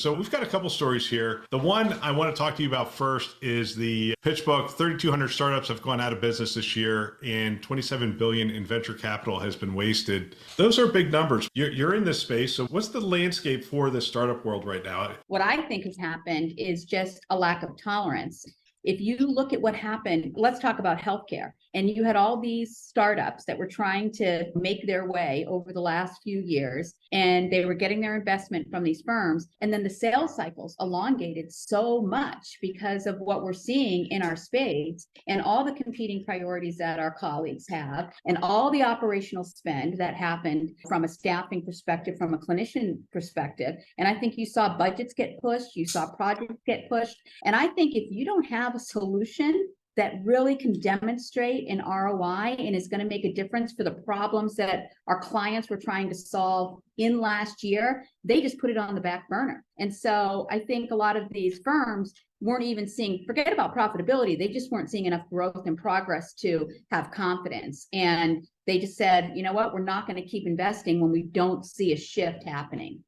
So we've got a couple stories here. The one I want to talk to you about first is the PitchBook. 3,200 startups have gone out of business this year, and 27 billion in venture capital has been wasted. Those are big numbers. You're in this space. So what's the landscape for the startup world right now? What I think has happened is just a lack of tolerance. If you look at what happened, let's talk about healthcare. And you had all these startups that were trying to make their way over the last few years, and they were getting their investment from these firms. And then the sales cycles elongated so much because of what we're seeing in our space and all the competing priorities that our colleagues have and all the operational spend that happened from a staffing perspective, from a clinician perspective. And I think you saw budgets get pushed, you saw projects get pushed. And I think if you don't have a solution that really can demonstrate an ROI and is going to make a difference for the problems that our clients were trying to solve in last year, they just put it on the back burner. And so I think a lot of these firms weren't even seeing, forget about profitability, they just weren't seeing enough growth and progress to have confidence. And they just said, you know what, we're not going to keep investing when we don't see a shift happening.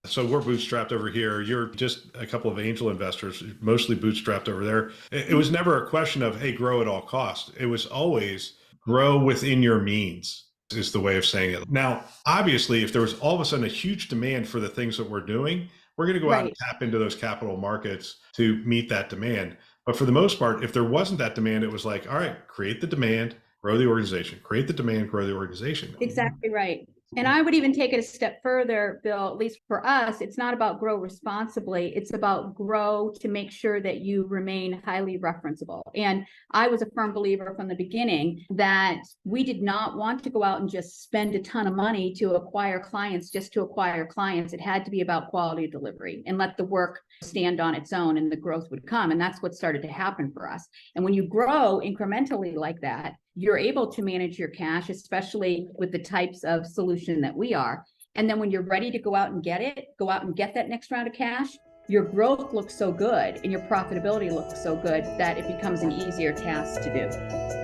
So we're bootstrapped over here. You're just a couple of angel investors, mostly bootstrapped over there. It was never a question of, hey, grow at all costs. It was always grow within your means is the way of saying it. Now, obviously, if there was all of a sudden a huge demand for the things that we're doing, we're going to go out and tap into those capital markets to meet that demand. But for the most part, if there wasn't that demand, it was like, all right, create the demand, grow the organization, create the demand, grow the organization. Exactly right. And I would even take it a step further, Bill, at least for us, it's not about grow responsibly. It's about grow to make sure that you remain highly referenceable. And I was a firm believer from the beginning that we did not want to go out and just spend a ton of money to acquire clients, just to acquire clients. It had to be about quality delivery and let the work stand on its own and the growth would come. And that's what started to happen for us. And when you grow incrementally like that, you're able to manage your cash, especially with the types of solution that we are. And then when you're ready to go out and get it, go out and get that next round of cash, your growth looks so good and your profitability looks so good that it becomes an easier task to do.